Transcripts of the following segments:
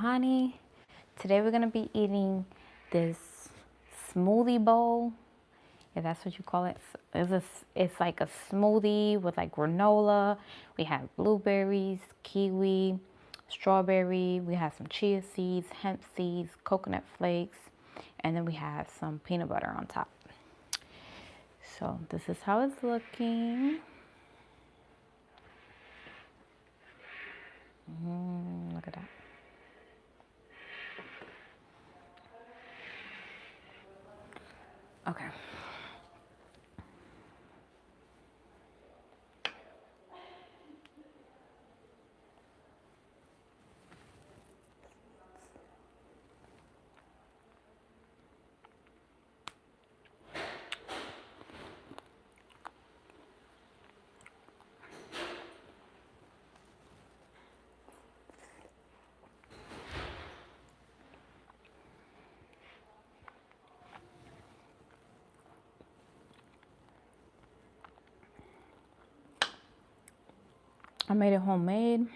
Johanny. Today we're gonna be eating this smoothie bowl, if that's what you call it. It's like a smoothie with like granola. We have blueberries, kiwi, strawberry. We have some chia seeds, hemp seeds, coconut flakes, and then we have some peanut butter on top. So this is how it's looking. Look at that. Okay. I made it homemade.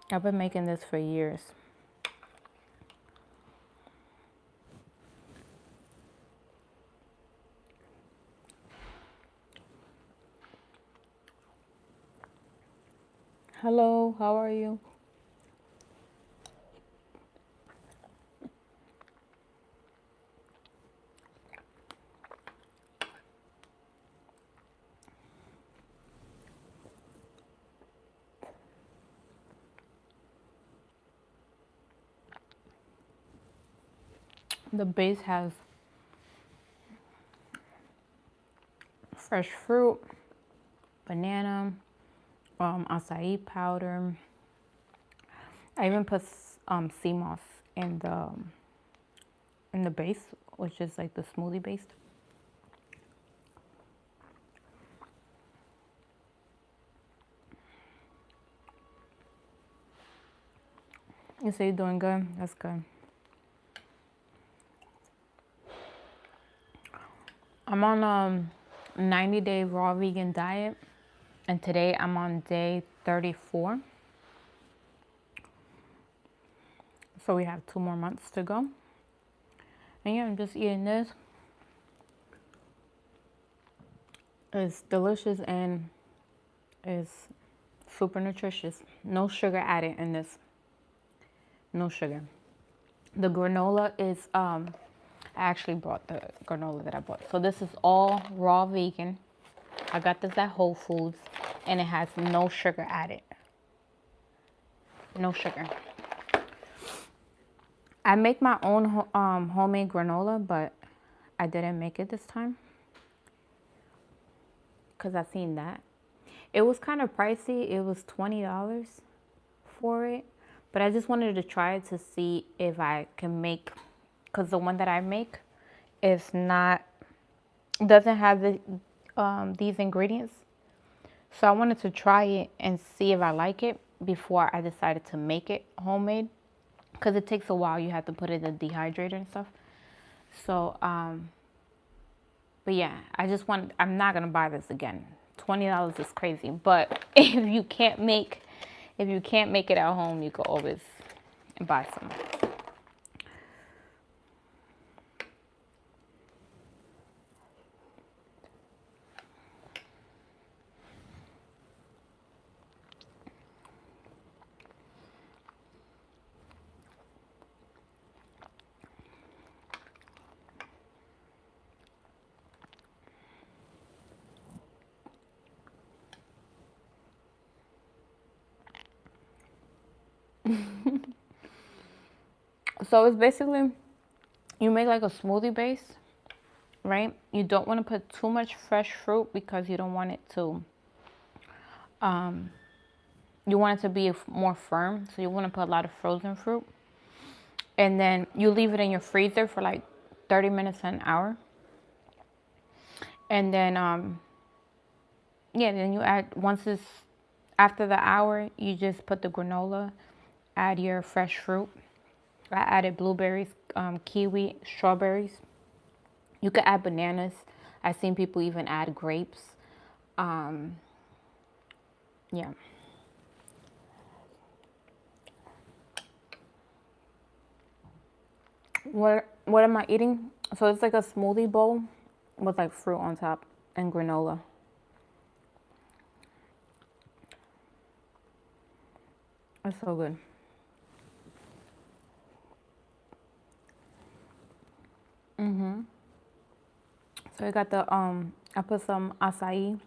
I've been making this for years. Hello, how are you? The base has fresh fruit, banana, acai powder. I even put sea moss in the base, which is like the smoothie base. You say you're doing good? That's good. I'm on a 90-day raw vegan diet, and today I'm on day 34. So we have 2 more months to go. And yeah, I'm just eating this. It's delicious and it's super nutritious. No sugar added in this. No sugar. The granola is, I actually brought the granola that I bought. So this is all raw vegan. I got this at Whole Foods and it has no sugar added. No sugar. I make my own homemade granola, but I didn't make it this time because I seen that. It was kind of pricey. It was $20 for it, but I just wanted to try it to see if I can make, because the one that I make is not, doesn't have these ingredients. So I wanted to try it and see if I like it before I decided to make it homemade, because it takes a while. You have to put it in the dehydrator and stuff. So, but yeah, I'm not going to buy this again. $20 is crazy. But if you can't make it at home, you can always buy some. So it's basically, you make like a smoothie base, right? You don't want to put too much fresh fruit because you don't want it to, you want it to be more firm. So you want to put a lot of frozen fruit. And then you leave it in your freezer for like 30 minutes to an hour. And then, yeah, then you add, once it's after the hour, you just put the granola, add your fresh fruit. I added blueberries, kiwi, strawberries. You could add bananas. I've seen people even add grapes. Yeah. What am I eating? So it's like a smoothie bowl with like fruit on top and granola. It's so good. So I got the I put some acai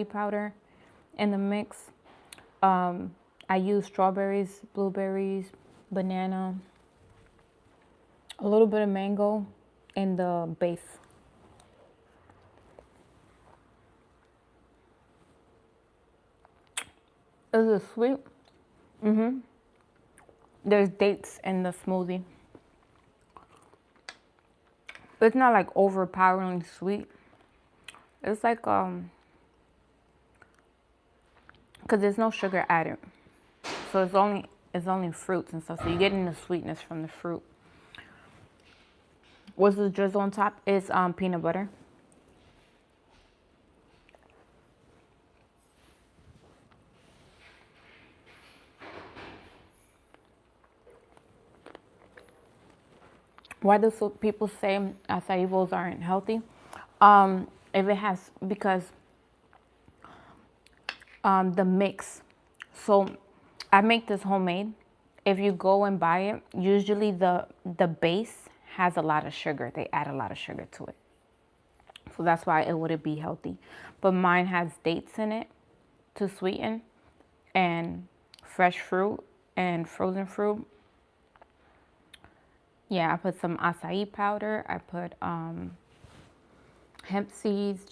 powder in the mix. I use strawberries, blueberries, banana, a little bit of mango in the base. Is it sweet? There's dates in the smoothie. It's not like overpoweringly sweet. It's like because there's no sugar added, so it's only fruits and stuff. So you're getting the sweetness from the fruit. What's the drizzle on top? Is peanut butter. Why do people say acai bowls aren't healthy? If it has because the mix. So I make this homemade. If you go and buy it, usually the base has a lot of sugar. They add a lot of sugar to it. So that's why it wouldn't be healthy. But mine has dates in it to sweeten and fresh fruit and frozen fruit. Yeah, I put some acai powder. I put hemp seeds,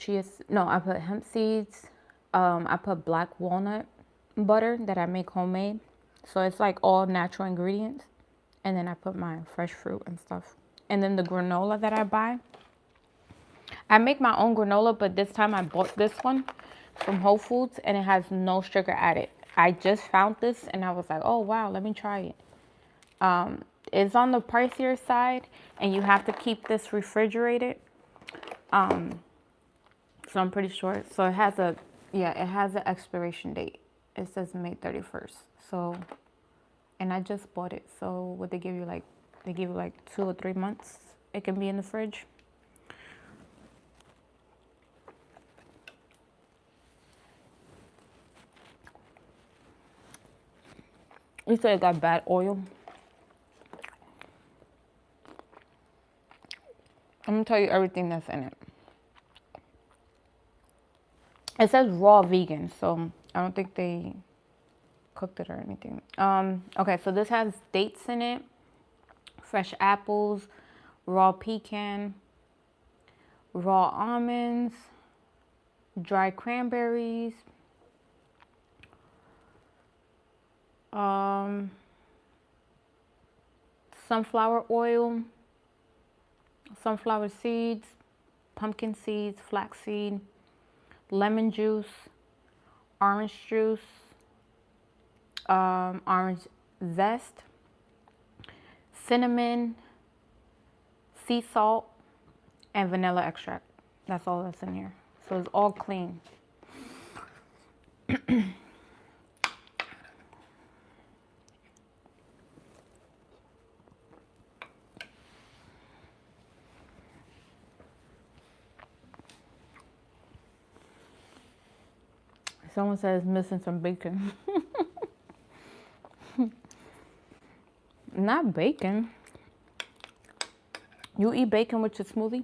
I put hemp seeds. I put black walnut butter that I make homemade. So it's like all natural ingredients. And then I put my fresh fruit and stuff. And then the granola that I buy, I make my own granola, but this time I bought this one from Whole Foods and it has no sugar added. I just found this and I was like, oh wow, let me try it. It's on the pricier side and you have to keep this refrigerated. So I'm pretty sure. So it has an expiration date. It says May 31st. So, and I just bought it. So what they give you like 2 or 3 months. It can be in the fridge. You said it got bad oil. I'm gonna tell you everything that's in it. It says raw vegan, so I don't think they cooked it or anything. Okay, so this has dates in it, fresh apples, raw pecan, raw almonds, dry cranberries, sunflower oil, sunflower seeds, pumpkin seeds, flaxseed, lemon juice, orange juice, orange zest, cinnamon, sea salt, and vanilla extract. That's all that's in here. So it's all clean. Someone says missing some bacon. Not bacon. You eat bacon with your smoothie?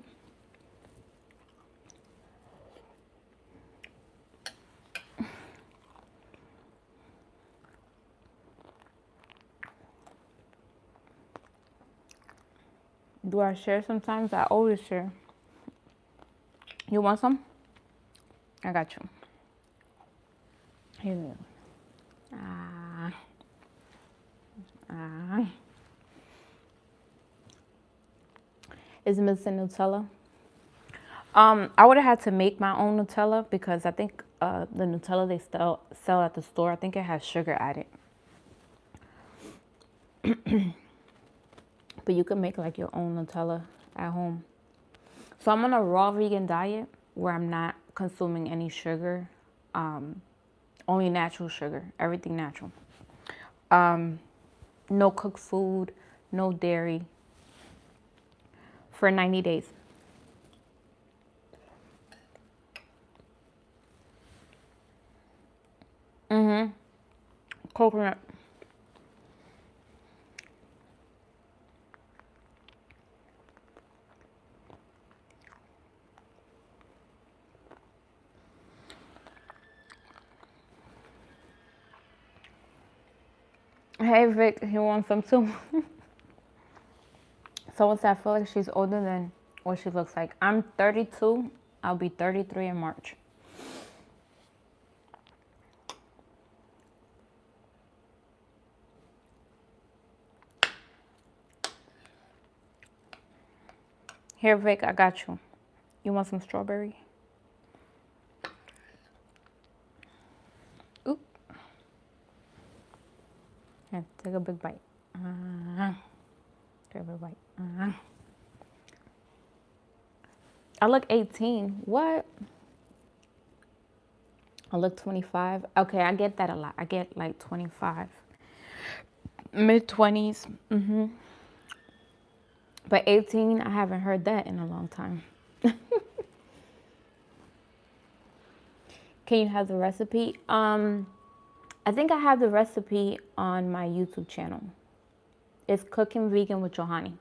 Do I share sometimes? I always share. You want some? I got you. Here you go. Is missing Nutella. I would have had to make my own Nutella because I think the Nutella they sell at the store, I think it has sugar added. But you can make like your own Nutella at home. So I'm on a raw vegan diet where I'm not consuming any sugar, only natural sugar, everything natural. No cooked food, no dairy, for 90 days. Coconut. Hey Vic, he wants some too. Someone said I feel like she's older than what she looks like. I'm 32. I'll be 33 in March. Here, Vic, I got you. You want some strawberry? Oop. Here, take a big bite. Take a big bite. I look 18. What? I look 25. Okay, I get that a lot. I get like 25. Mid-20s. But 18, I haven't heard that in a long time. Can you have the recipe? I think I have the recipe on my YouTube channel. It's Cooking Vegan with Johanny.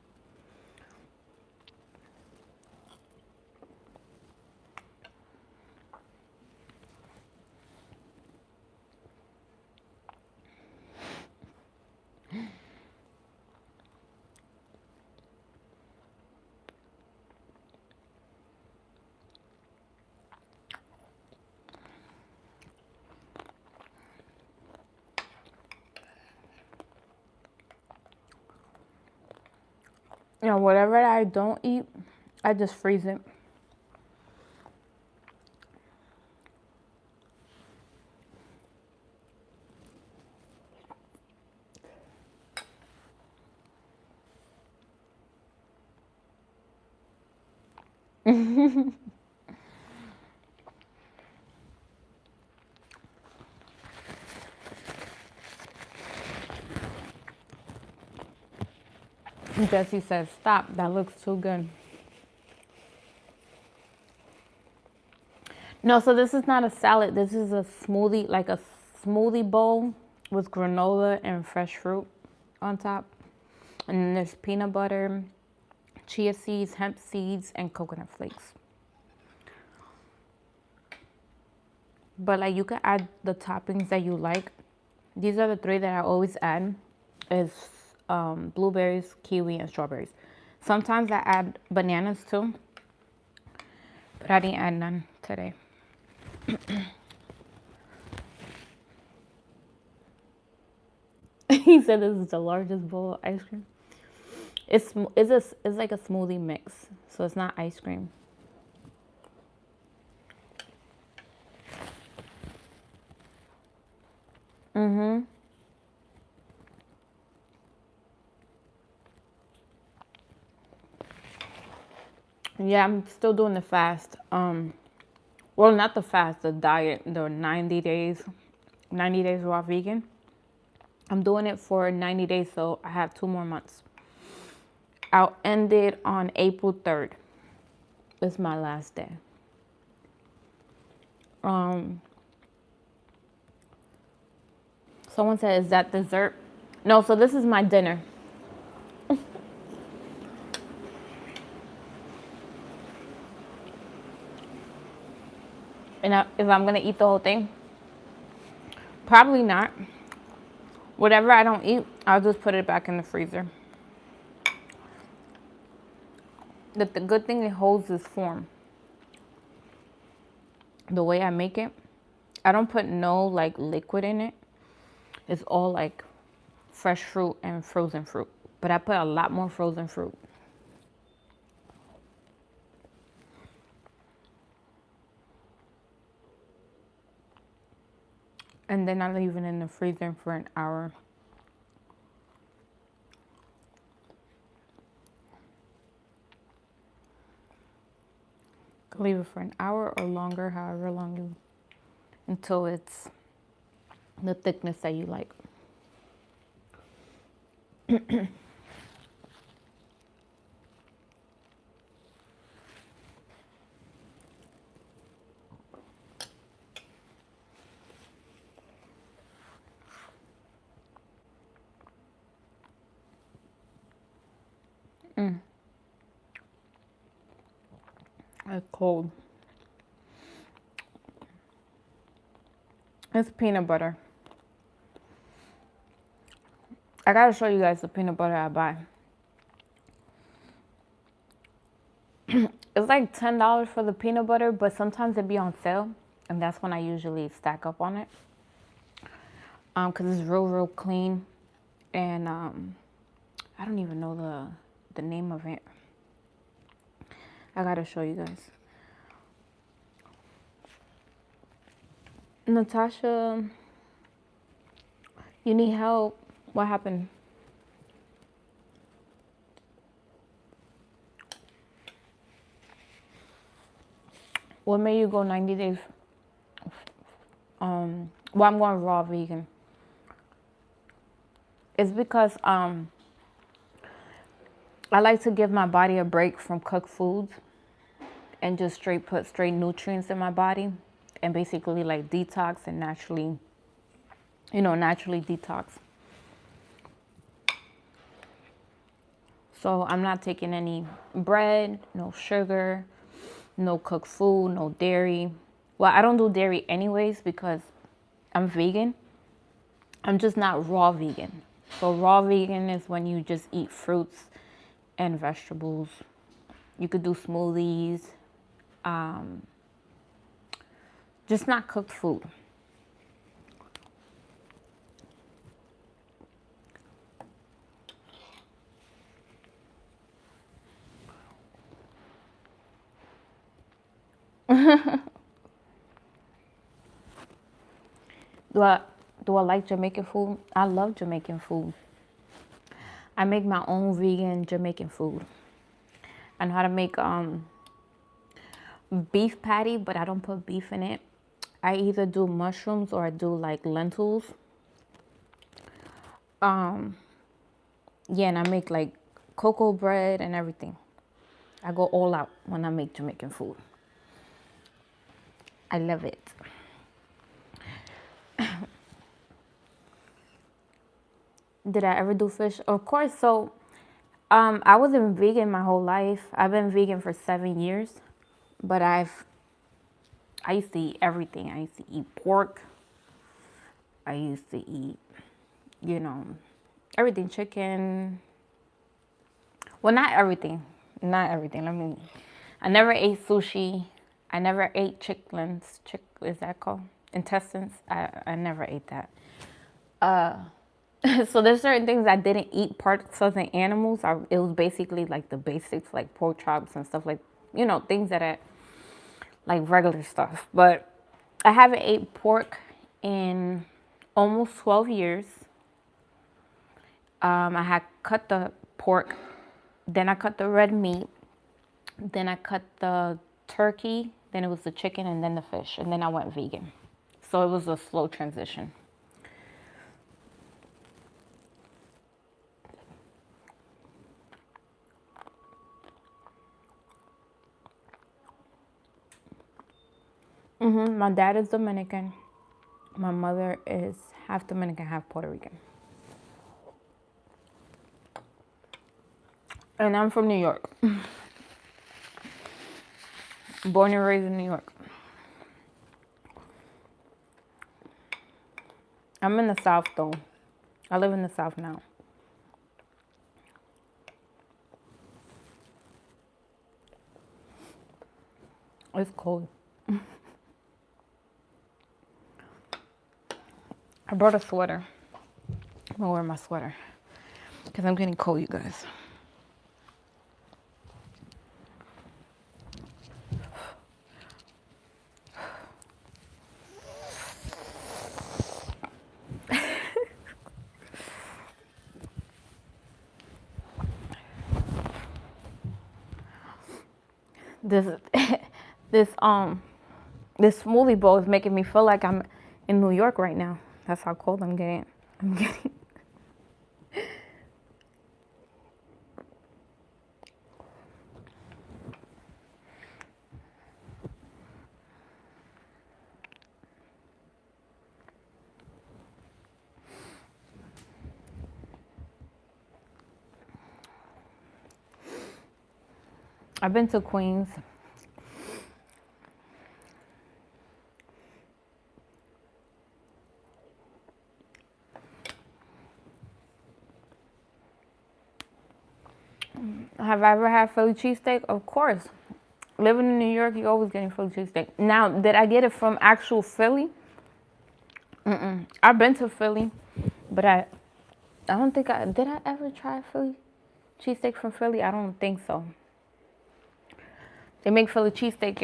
You know, whatever I don't eat, I just freeze it. Jesse says, stop, that looks too good. No, so this is not a salad. This is a smoothie, like a smoothie bowl with granola and fresh fruit on top. And then there's peanut butter, chia seeds, hemp seeds, and coconut flakes. But like you can add the toppings that you like. These are the three that I always add is blueberries, kiwi, and strawberries. Sometimes I add bananas too, but I didn't add none today. He said this is the largest bowl of ice cream. It's like a smoothie mix, so it's not ice cream. Yeah, I'm still doing the fast. Well, not the fast, the diet, the 90 days raw vegan. I'm doing it for 90 days, so I have 2 more months. I'll end it on April 3rd. It's my last day. Someone said, is that dessert? No, so this is my dinner. And if I'm going to eat the whole thing, probably not. Whatever I don't eat, I'll just put it back in the freezer. The good thing, it holds its form. The way I make it, I don't put no like liquid in it. It's all like fresh fruit and frozen fruit. But I put a lot more frozen fruit. And then I leave it in the freezer for an hour. Leave it for an hour or longer, however long you, until it's the thickness that you like. It's cold. It's peanut butter. I gotta show you guys the peanut butter I buy. It's like $10 for the peanut butter, but sometimes it be on sale, and that's when I usually stack up on it. Cause it's real clean, and I don't even know the name of it. I gotta show you guys. Natasha, you need help. What happened? What made you go 90 days? Well, I'm going raw vegan. It's because I like to give my body a break from cooked foods and just put straight nutrients in my body and basically like detox and naturally detox. So I'm not taking any bread, no sugar, no cooked food, no dairy. Well, I don't do dairy anyways because I'm vegan. I'm just not raw vegan. So raw vegan is when you just eat fruits and vegetables. You could do smoothies. Just not cooked food. Do I like Jamaican food? I love Jamaican food. I make my own vegan Jamaican food. I know how to make beef patty, but I don't put beef in it. I either do mushrooms or I do like lentils. Yeah, and I make like cocoa bread and everything. I go all out when I make Jamaican food. I love it. Did I ever do fish? Of course. So I wasn't vegan my whole life. I've been vegan for 7 years, but I used to eat everything. I used to eat pork. I used to eat, everything, chicken. Well, not everything. Not everything. I never ate sushi. I never ate chitlins. Is that called? Intestines. I never ate that. So there's certain things I didn't eat parts of the animals. It was basically like the basics, like pork chops and stuff like, things like regular stuff. But I haven't ate pork in almost 12 years. I had cut the pork, then I cut the red meat, then I cut the turkey, then it was the chicken, and then the fish, and then I went vegan. So it was a slow transition. My dad is Dominican. My mother is half Dominican, half Puerto Rican. And I'm from New York. Born and raised in New York. I'm in the South though. I live in the South now. It's cold. I brought a sweater. I'm gonna wear my sweater because I'm getting cold, you guys. This smoothie bowl is making me feel like I'm in New York right now. That's how cold I'm getting. I've been to Queens. Have I ever had Philly cheesesteak? Of course. Living in New York, you're always getting Philly cheesesteak. Now, did I get it from actual Philly? I've been to Philly, but I don't think did I ever try Philly cheesesteak from Philly? I don't think so. They make Philly cheesesteak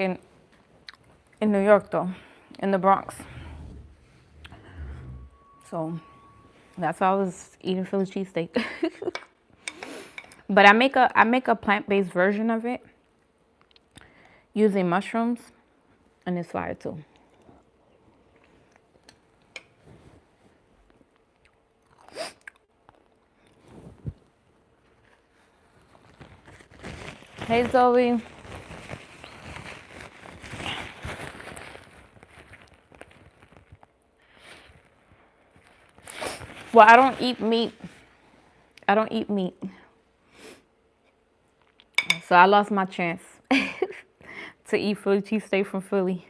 in New York though, in the Bronx. So that's why I was eating Philly cheesesteak. But I make a plant-based version of it using mushrooms, and it's fire too. Hey Zoe. Well, I don't eat meat. I don't eat meat. So I lost my chance to eat Philly cheesesteak from Philly.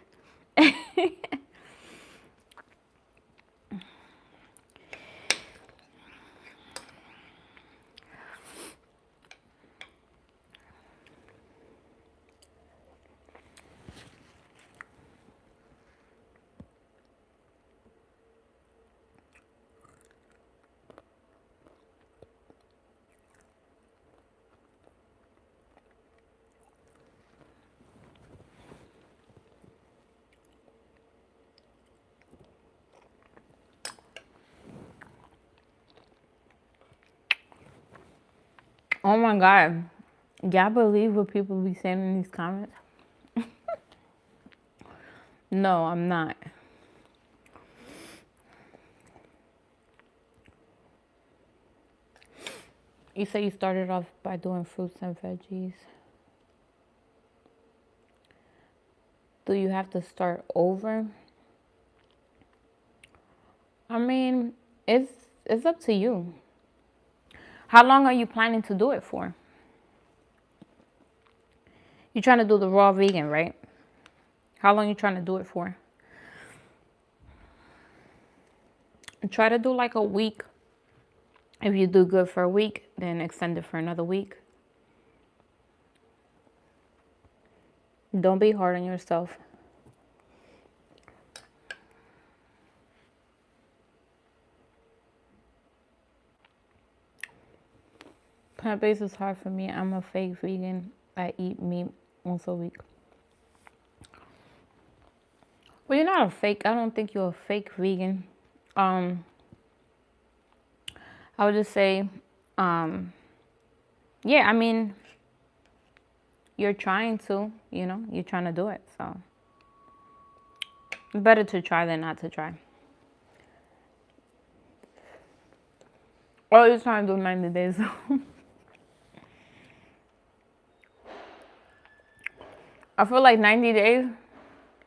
Oh my God. Y'all believe what people be saying in these comments? No, I'm not. You say you started off by doing fruits and veggies. Do you have to start over? I mean, it's up to you. How long are you planning to do it for? You're trying to do the raw vegan, right? How long are you trying to do it for? Try to do like a week. If you do good for a week, then extend it for another week. Don't be hard on yourself. Plant-based is hard for me. I'm a fake vegan. I eat meat once a week. Well, you're not a fake. I don't think you're a fake vegan. I would just say, yeah, I mean, you're trying to, you're trying to do it. So better to try than not to try. Or you're trying to do 90 days. I feel like 90 days,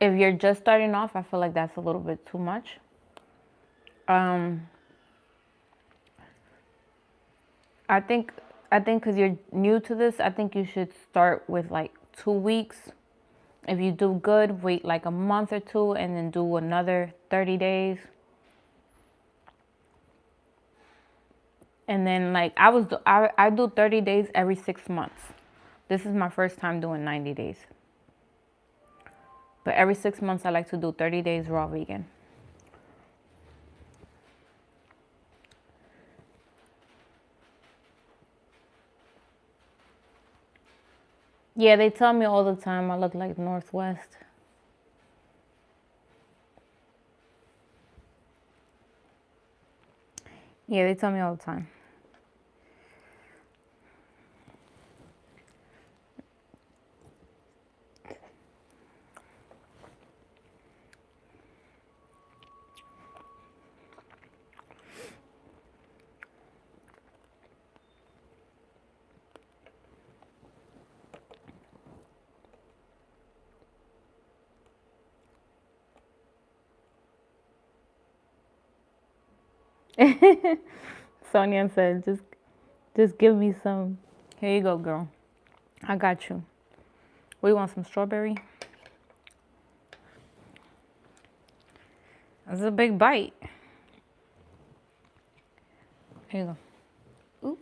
if you're just starting off, I feel like that's a little bit too much. I think because you're new to this, I think you should start with like 2 weeks. If you do good, wait like a month or two and then do another 30 days. And then like I do 30 days every 6 months. This is my first time doing 90 days. But every 6 months I like to do 30 days raw vegan. Yeah, they tell me all the time I look like Northwest. Yeah, they tell me all the time. Sonia said, just give me some. Here you go, girl. I got you. We want some strawberry. That's a big bite. Here you go. Ooh.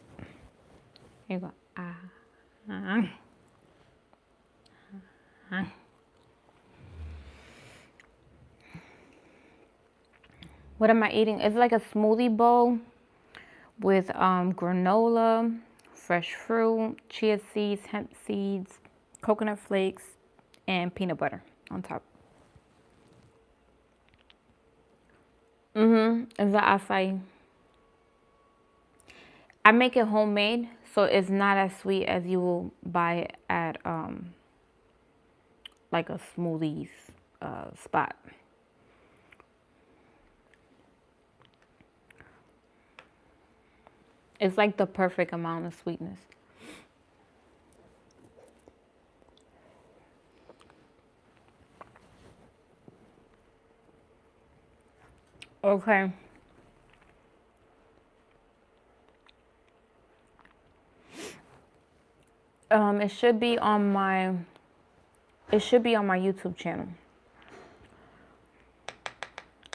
Here you go. Ah. What am I eating? It's like a smoothie bowl with granola, fresh fruit, chia seeds, hemp seeds, coconut flakes, and peanut butter on top. It's the acai. I make it homemade, so it's not as sweet as you will buy it at like a smoothies spot. It's like the perfect amount of sweetness. Okay. It should be on my YouTube channel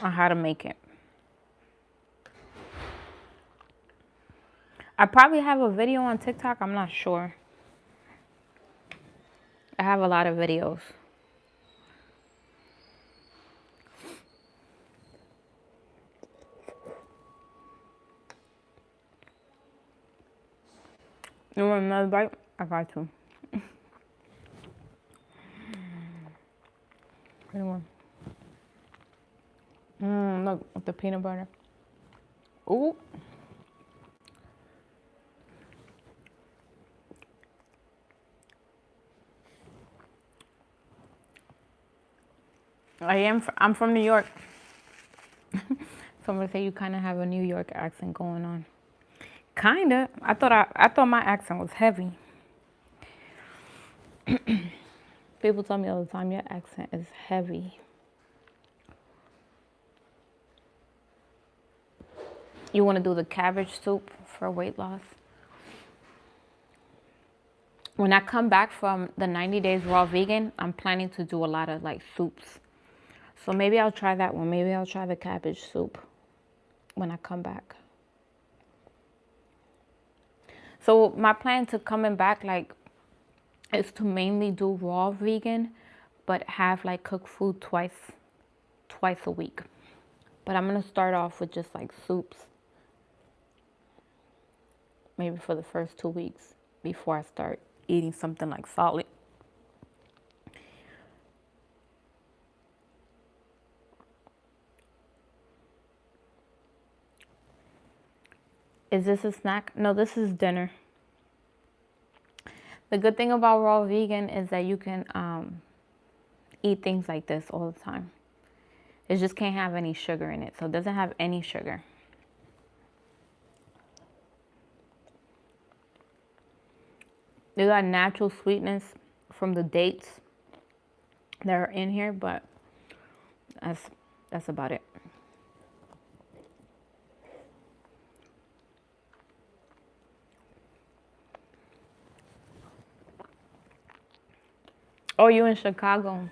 on how to make it. I probably have a video on TikTok, I'm not sure. I have a lot of videos. You want another bite? I got to. Anyone? Look, with the peanut butter. Ooh. I'm from New York. Somebody say you kind of have a New York accent going on. Kinda. I thought my accent was heavy. People tell me all the time your accent is heavy. You want to do the cabbage soup for weight loss? When I come back from the 90 days raw vegan, I'm planning to do a lot of like soups. So maybe I'll try that one. Maybe I'll try the cabbage soup when I come back. So my plan to coming back like is to mainly do raw vegan, but have like cooked food twice a week. But I'm gonna start off with just like soups, maybe for the first 2 weeks before I start eating something like solid. Is this a snack? No, this is dinner. The good thing about raw vegan is that you can eat things like this all the time. It just can't have any sugar in it. So it doesn't have any sugar. They got natural sweetness from the dates that are in here, but that's about it. Oh, you in Chicago?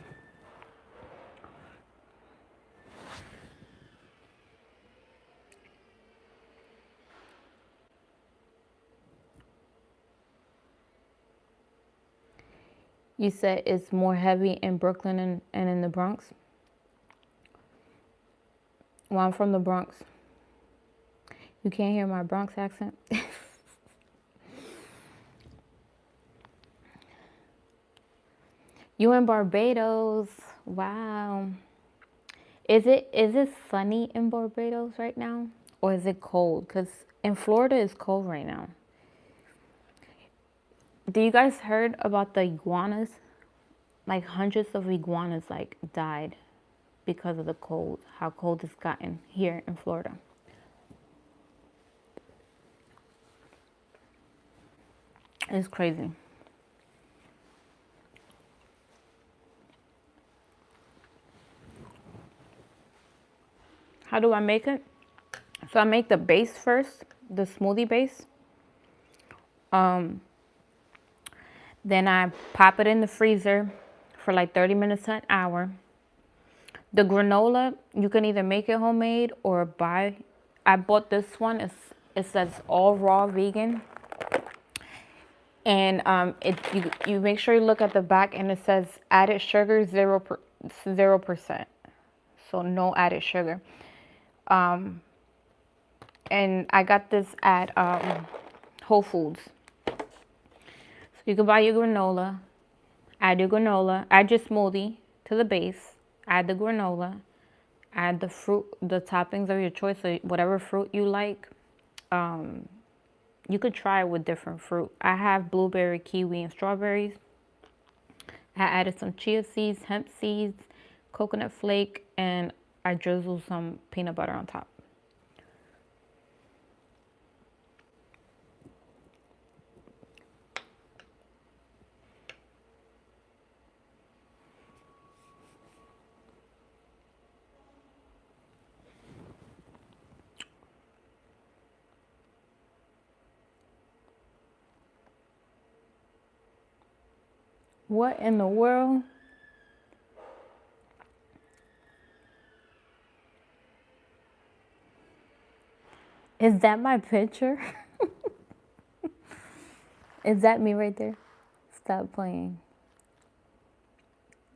You said it's more heavy in Brooklyn and in the Bronx? Well, I'm from the Bronx. You can't hear my Bronx accent? You in Barbados? Wow. Is it sunny in Barbados right now? Or is it cold? Because in Florida it's cold right now. Do you guys heard about the iguanas? Like hundreds of iguanas like died because of the cold. How cold it's gotten here in Florida. It's crazy. How do I make it? So I make the base first, the smoothie base. Then I pop it in the freezer for like 30 minutes to an hour. The granola, you can either make it homemade or buy. I bought this one. It says all raw vegan. And you make sure you look at the back, and it says added sugar 0%. So no added sugar. And I got this at Whole Foods. So you can buy your granola, add your smoothie to the base, add the granola, add the fruit, the toppings of your choice, so whatever fruit you like. You could try it with different fruit. I have blueberry, kiwi, and strawberries. I added some chia seeds, hemp seeds, coconut flake, and I drizzled some peanut butter on top. What in the world? Is that my picture? Is that me right there? Stop playing.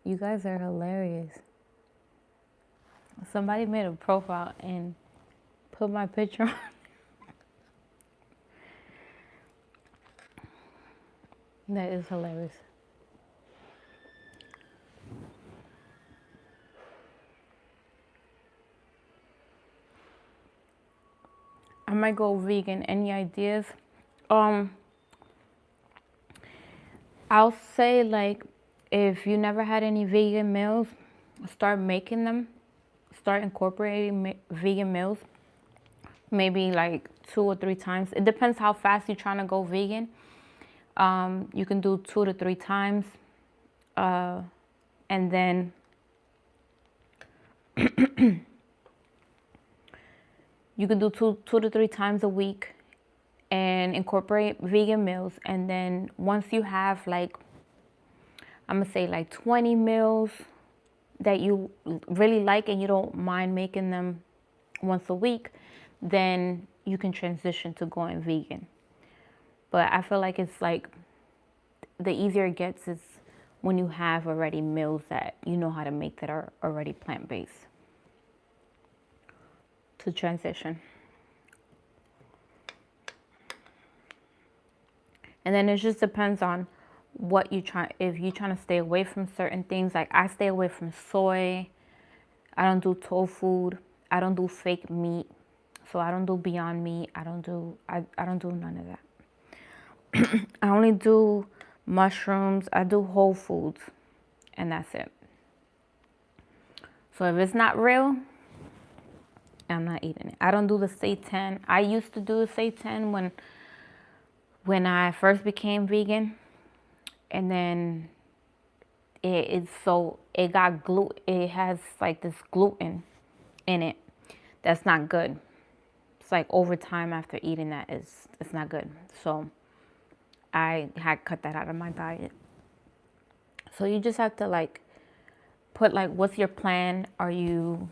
You guys are hilarious. Somebody made a profile and put my picture on. That is hilarious. I might go vegan. Any ideas? I'll say, like, if you never had any vegan meals, start making them. Start incorporating vegan meals. Maybe like 2 or 3 times. It depends how fast you're trying to go vegan. You can do 2 to 3 times. And then you can do two to 3 times a week and incorporate vegan meals. And then once you have, like, I'm gonna say like 20 meals that you really like and you don't mind making them once a week, then you can transition to going vegan. But I feel like it's like the easier it gets is when you have already meals that you know how to make that are already plant-based to transition. And then it just depends on what you try. If you're trying to stay away from certain things, like I stay away from soy. I don't do tofu. I don't do fake meat. So I don't do Beyond Meat. I don't do none of that. I only do mushrooms. I do whole foods, and that's it. So if it's not real, I'm not eating it. I don't do the seitan. I used to do the seitan when I first became vegan, and then it got gluten. It has like this gluten in it that's not good. It's like over time after eating that, it's not good. So I had cut that out of my diet. So you just have to like put like, what's your plan? Are you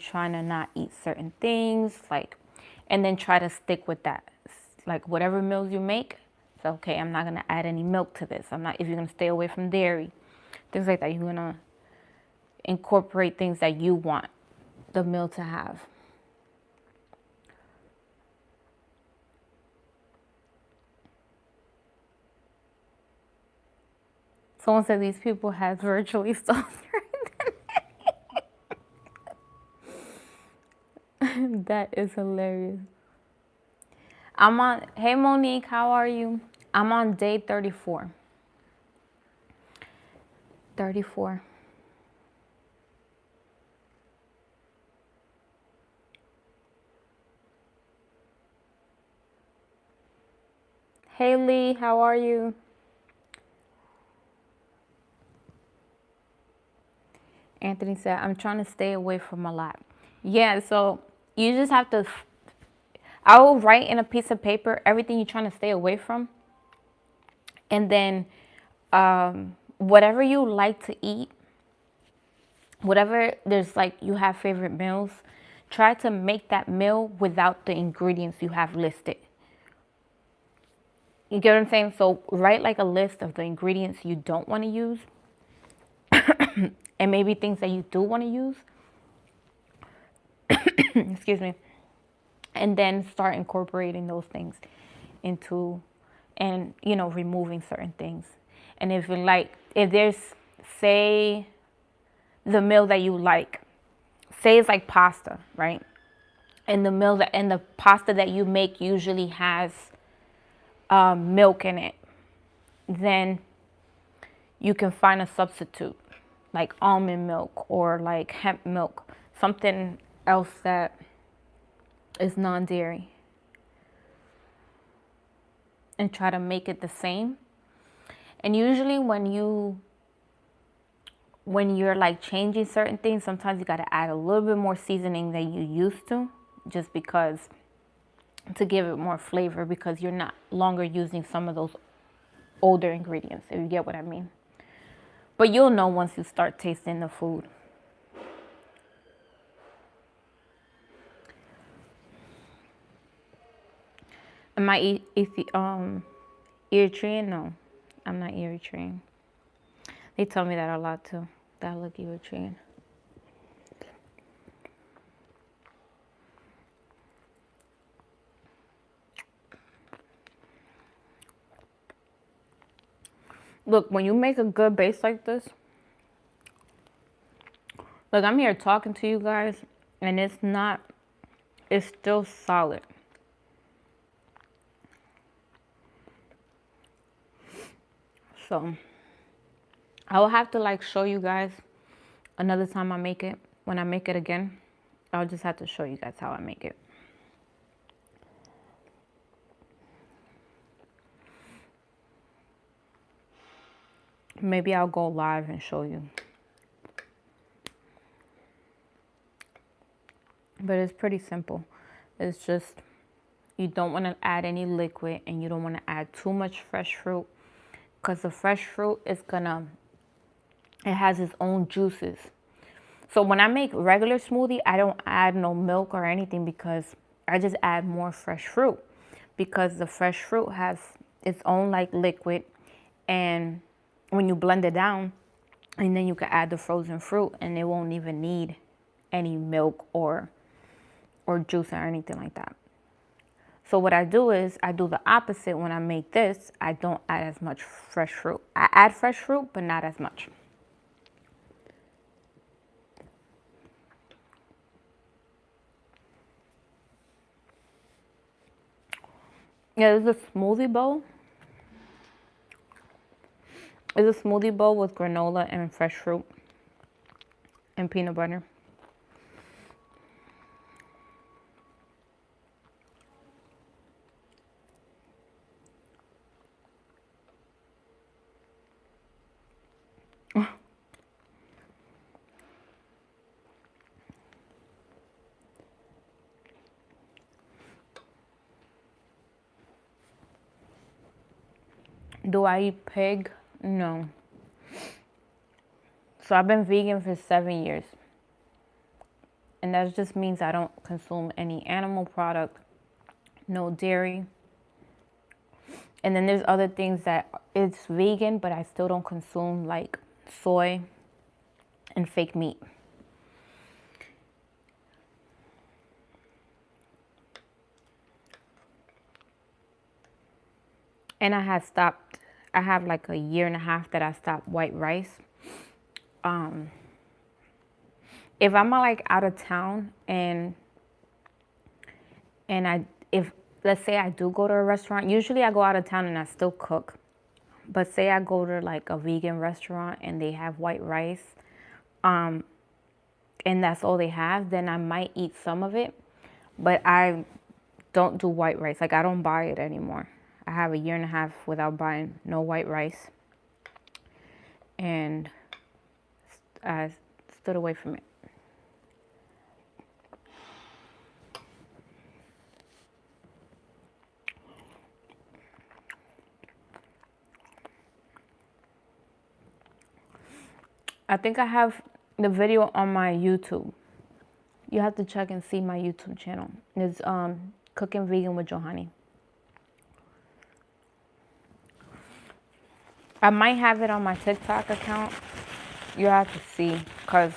trying to not eat certain things? Like, and then try to stick with that. Like whatever meals you make, so okay, I'm not gonna add any milk to this. If you're gonna stay away from dairy, things like that, you're gonna incorporate things that you want the meal to have. Someone said these people have virtually stolen their identity. That is hilarious. Hey Monique, how are you? I'm on day 34. 34. Hey Lee, how are you? Anthony said, I'm trying to stay away from a lot. Yeah, so you just have to, I will write in a piece of paper everything you're trying to stay away from. And then whatever you like to eat, whatever there's like you have favorite meals, try to make that meal without the ingredients you have listed. You get what I'm saying? So write like a list of the ingredients you don't want to use and maybe things that you do want to use. Excuse me. And then start incorporating those things into, and you know, removing certain things. And if you like, if there's, say, the meal that you like, say it's like pasta, right? And the meal that, and the pasta that you make usually has milk in it, then you can find a substitute like almond milk or like hemp milk, something else that is non-dairy, and try to make it the same. And usually when you're like changing certain things, sometimes you got to add a little bit more seasoning than you used to, just because, to give it more flavor, because you're not longer using some of those older ingredients, if you get what I mean. But you'll know once you start tasting the food. Am I Eritrean? No, I'm not Eritrean. They tell me that a lot too, that I look Eritrean. Look, when you make a good base like this, look, I'm here talking to you guys, and it's still solid. So I will have to like show you guys another time I make it. When I make it again, I'll just have to show you guys how I make it. Maybe I'll go live and show you. But it's pretty simple. It's just, you don't want to add any liquid, and you don't want to add too much fresh fruit, because the fresh fruit is gonna, it has its own juices. So when I make regular smoothie, I don't add no milk or anything, because I just add more fresh fruit, because the fresh fruit has its own like liquid, and when you blend it down, and then you can add the frozen fruit, and it won't even need any milk or juice or anything like that. So what I do is I do the opposite. When I make this, I don't add as much fresh fruit. I add fresh fruit, but not as much. Yeah, this is a smoothie bowl. It's a smoothie bowl with granola and fresh fruit and peanut butter. Do I eat pig? No. So I've been vegan for 7 years. And that just means I don't consume any animal product, no dairy. And then there's other things that it's vegan, but I still don't consume, like soy and fake meat. And I have like a year and a half that I stopped white rice. If I'm like out of town and if let's say I do go to a restaurant, usually I go out of town and I still cook. But say I go to like a vegan restaurant and they have white rice, and that's all they have, then I might eat some of it. But I don't do white rice. Like, I don't buy it anymore. I have a year and a half without buying no white rice. And I stood away from it. I think I have the video on my YouTube. You have to check and see my YouTube channel. It's Cooking Vegan with Johanny. I might have it on my TikTok account. You'll have to see because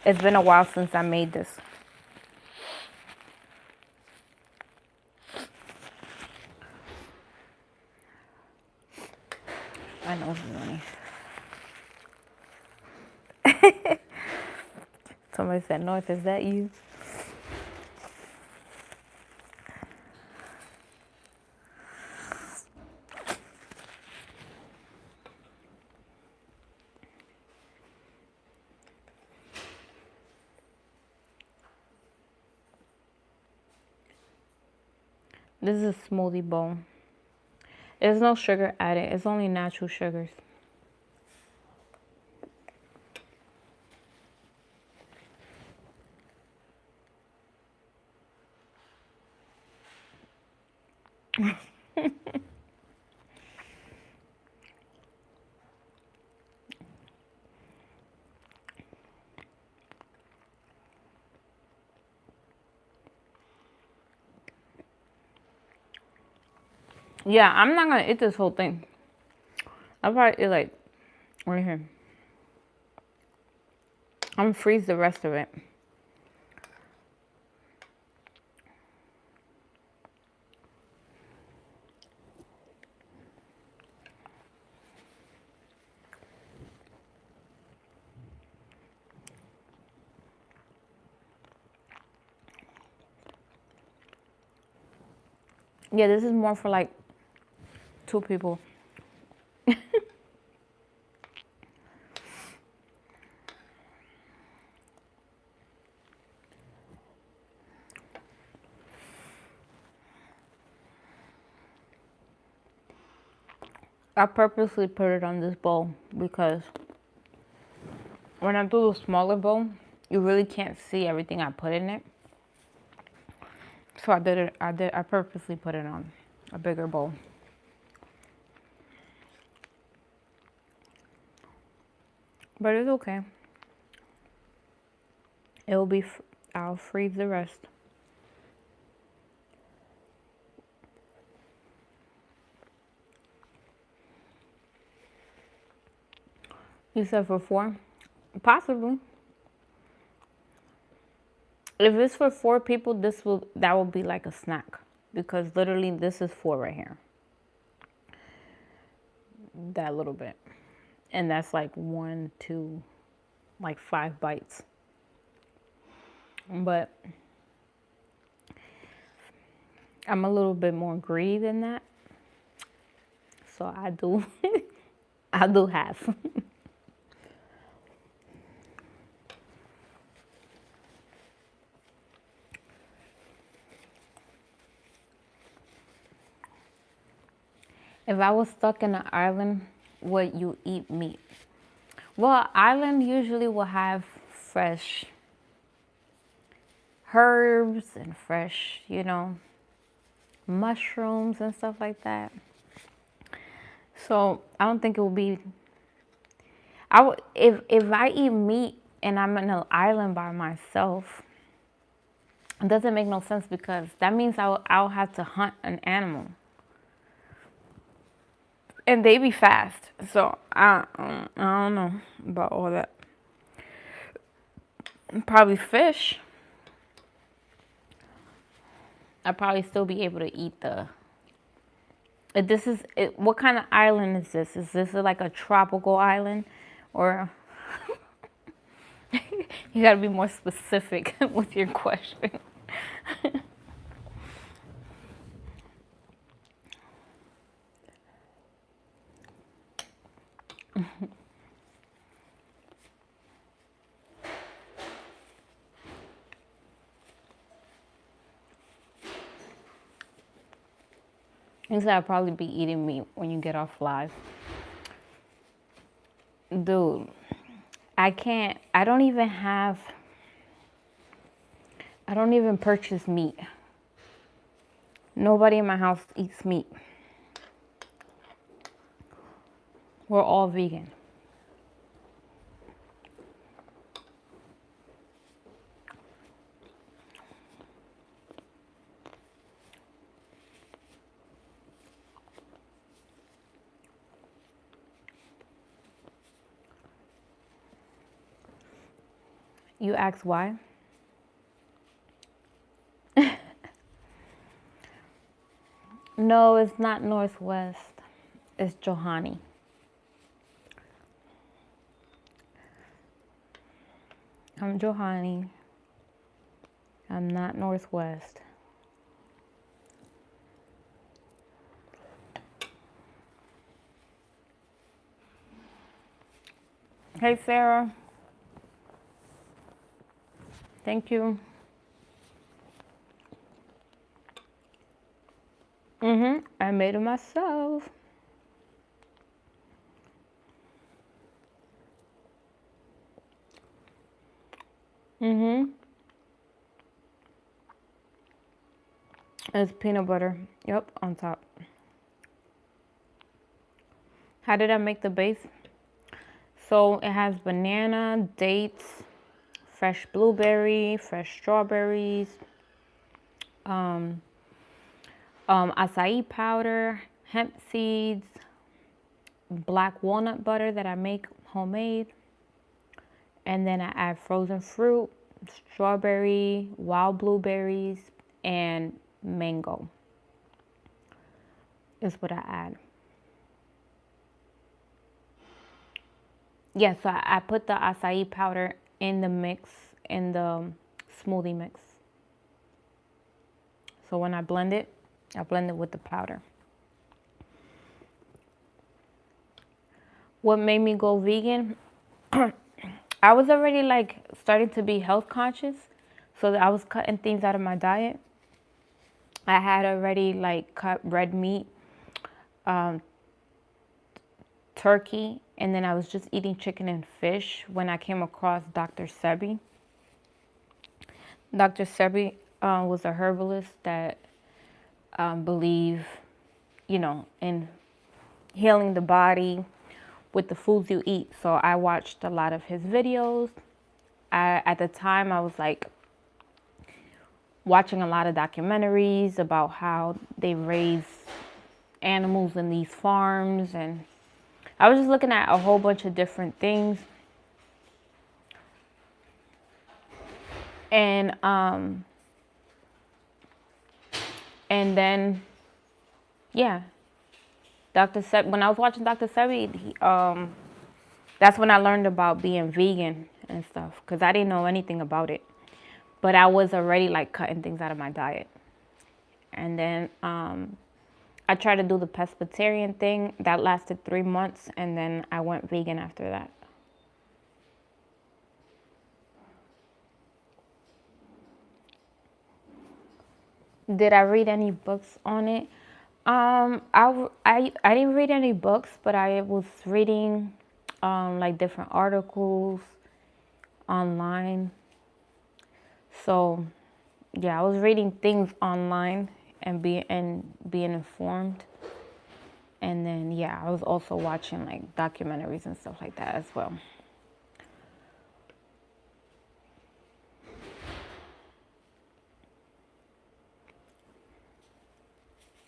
it's been a while since I made this. I know it's funny. Somebody said, North, is that you? This is a smoothie bowl. There's no sugar added. It's only natural sugars. Yeah, I'm not gonna eat this whole thing. I'll probably eat like right here. I'm gonna freeze the rest of it. Yeah, this is more for like 2 people. I purposely put it on this bowl because when I do the smaller bowl, you really can't see everything I put in it. So I purposely put it on a bigger bowl. But it's okay. It'll be, I'll freeze the rest. You said for 4? Possibly. If it's for 4 people, that will be like a snack. Because literally this is 4 right here. That little bit. And that's like 1, 2, like 5 bites. But I'm a little bit more greedy than that. So I do I do half. If I was stuck in an island, would you eat meat? Well, island usually will have fresh herbs and fresh, mushrooms and stuff like that. So I don't think it would be. If I eat meat and I'm in an island by myself, it doesn't make no sense because that means I'll have to hunt an animal. And they be fast, so I don't know about all that. Probably fish. I'd probably still be able to eat the. What kind of island is this? Is this like a tropical island, or you gotta be more specific with your question? He said I'll probably be eating meat when you get off live. Dude, I can't. I don't even purchase meat. Nobody in my house eats meat. We're all vegan. You ask why? No, it's not Northwest. It's Johanny. I'm Johanny. I'm not Northwest. Hey, Sarah. Thank you. I made it myself. It's peanut butter. Yep, on top. How did I make the base? So it has banana, dates, fresh blueberry, fresh strawberries, acai powder, hemp seeds, black walnut butter that I make homemade, and then I add frozen fruit, strawberry, wild blueberries, and mango is what I add. Yeah, so I put the acai powder in the mix, in the smoothie mix. So when I blend it with the powder. What made me go vegan? I was already like starting to be health conscious, so I was cutting things out of my diet. I had already like cut red meat, turkey, and then I was just eating chicken and fish when I came across Dr. Sebi. Dr. Sebi was a herbalist that believed, in healing the body with the foods you eat. So I watched a lot of his videos. At the time, I was like watching a lot of documentaries about how they raise animals in these farms, and I was just looking at a whole bunch of different things. And then yeah, Dr. Sebi, when I was watching Dr. Sebi, that's when I learned about being vegan and stuff, because I didn't know anything about it. But I was already like cutting things out of my diet. And then I tried to do the pescatarian thing. That lasted 3 months, and then I went vegan after that. Did I read any books on it? I didn't read any books, but I was reading like different articles online. So yeah, I was reading things online and being informed. And then yeah, I was also watching like documentaries and stuff like that as well.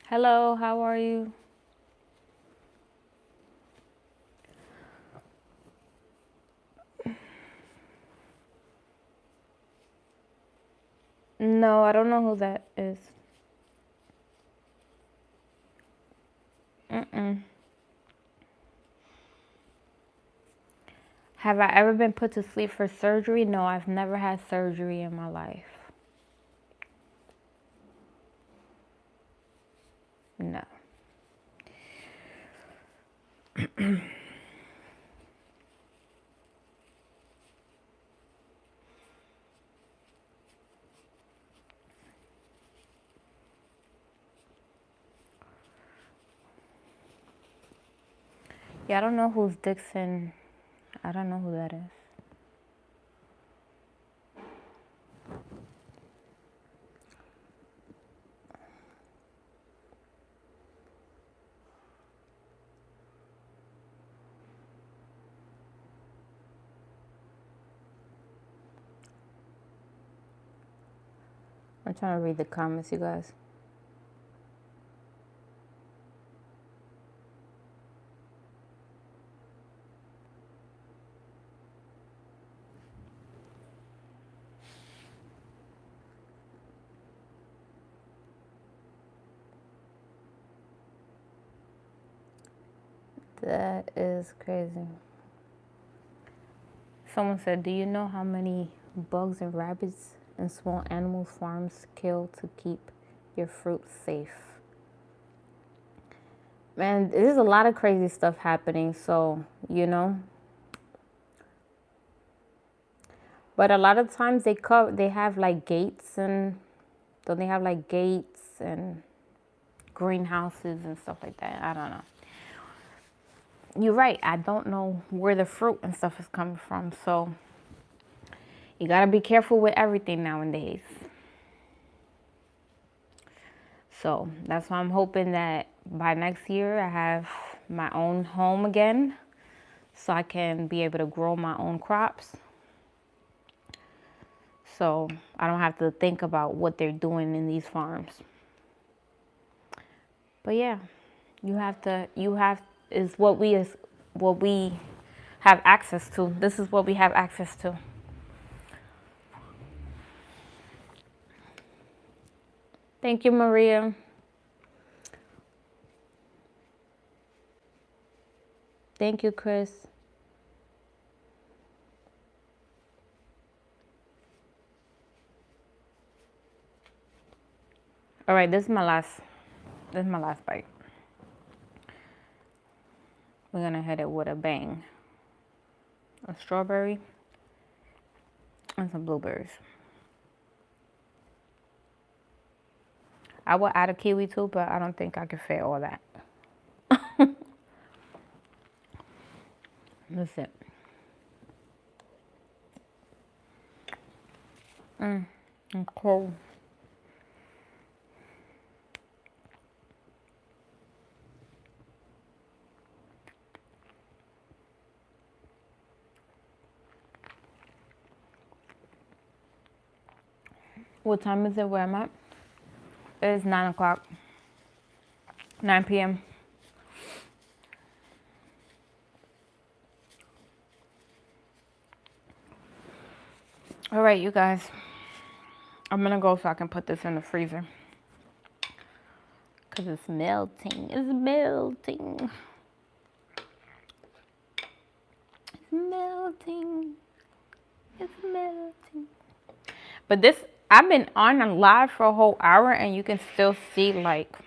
Hello, how are you? No, I don't know who that is. Have I ever been put to sleep for surgery? No, I've never had surgery in my life. No. Yeah, I don't know who's Dixon. I don't know who that is. I'm trying to read the comments, you guys. That is crazy. Someone said, do you know how many bugs and rabbits and small animal farms kill to keep your fruit safe? Man, there's a lot of crazy stuff happening, so, you know. But a lot of times they have like gates, and don't they have like gates and greenhouses and stuff like that? I don't know. You're right. I don't know where the fruit and stuff is coming from, so you gotta be careful with everything nowadays. So that's why I'm hoping that by next year I have my own home again, so I can be able to grow my own crops. So I don't have to think about what they're doing in these farms. But yeah, is what we have access to. This is what we have access to. Thank you, Maria. Thank you, Chris. All right, this is my last bite. We're gonna hit it with a bang. A strawberry and some blueberries. I would add a kiwi too, but I don't think I could fit all that. That's it. I'm cold. What time is it where I'm at? It is 9 o'clock. 9 p.m. All right, you guys. I'm gonna go so I can put this in the freezer. Because it's melting. It's melting. It's melting. It's melting. But this, I've been on and live for a whole hour, and you can still see like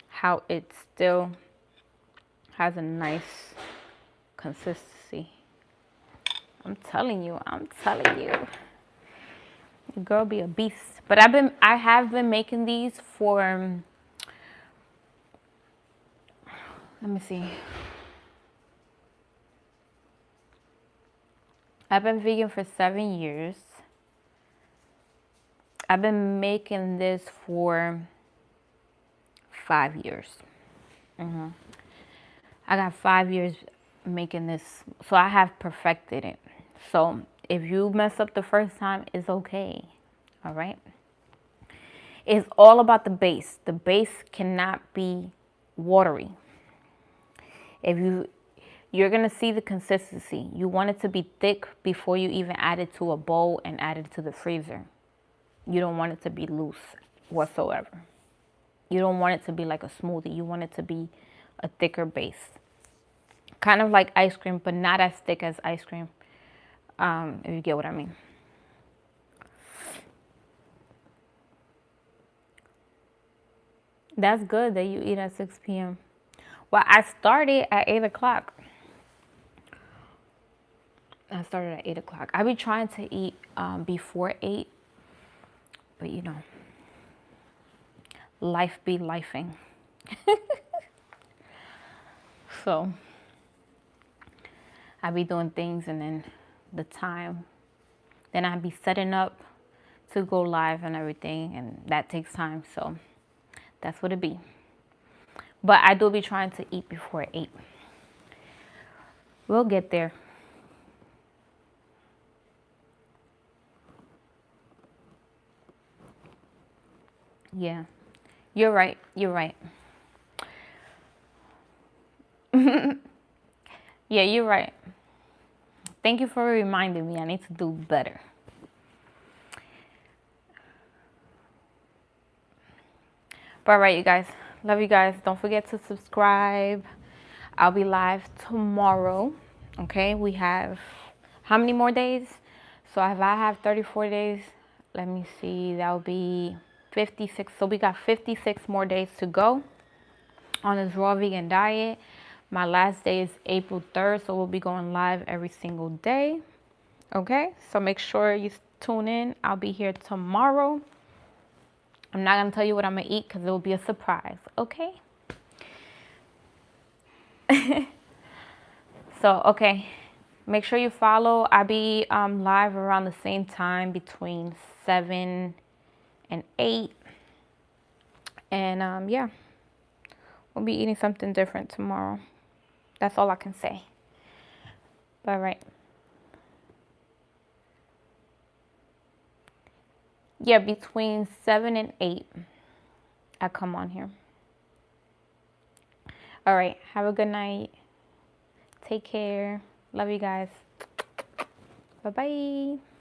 how it still has a nice consistency. I'm telling you. The girl be a beast. But I have been making these for, let me see. I've been vegan for 7 years. I've been making this for 5 years. I got 5 years making this, so I have perfected it. So if you mess up the first time, it's okay. All right. It's all about the base. The base cannot be watery. You're gonna see the consistency. You want it to be thick before you even add it to a bowl and add it to the freezer. You don't want it to be loose whatsoever. You don't want it to be like a smoothie. You want it to be a thicker base. Kind of like ice cream, but not as thick as ice cream, if you get what I mean. That's good that you eat at 6 p.m. Well, I started at 8 o'clock. I be trying to eat before 8, but you know, life be lifing. So I be doing things, and then then I be setting up to go live and everything, and that takes time. So that's what it be. But I do be trying to eat before 8. We'll get there. Yeah, you're right. Yeah, you're right. Thank you for reminding me. I need to do better. But all right, you guys. Love you guys. Don't forget to subscribe. I'll be live tomorrow. Okay, we have how many more days? So if I have 34 days, let me see, that'll be 56. So we got 56 more days to go on this raw vegan diet. My last day is April 3rd, so we'll be going live every single day. Okay, so make sure you tune in. I'll be here tomorrow. I'm not gonna tell you what I'm gonna eat because it will be a surprise. Okay. So okay, make sure you follow. I'll be live around the same time between 7 and 8. And yeah, we'll be eating something different tomorrow. That's all I can say. All right. Yeah, between 7 and 8, I come on here. All right. Have a good night. Take care. Love you guys. Bye-bye.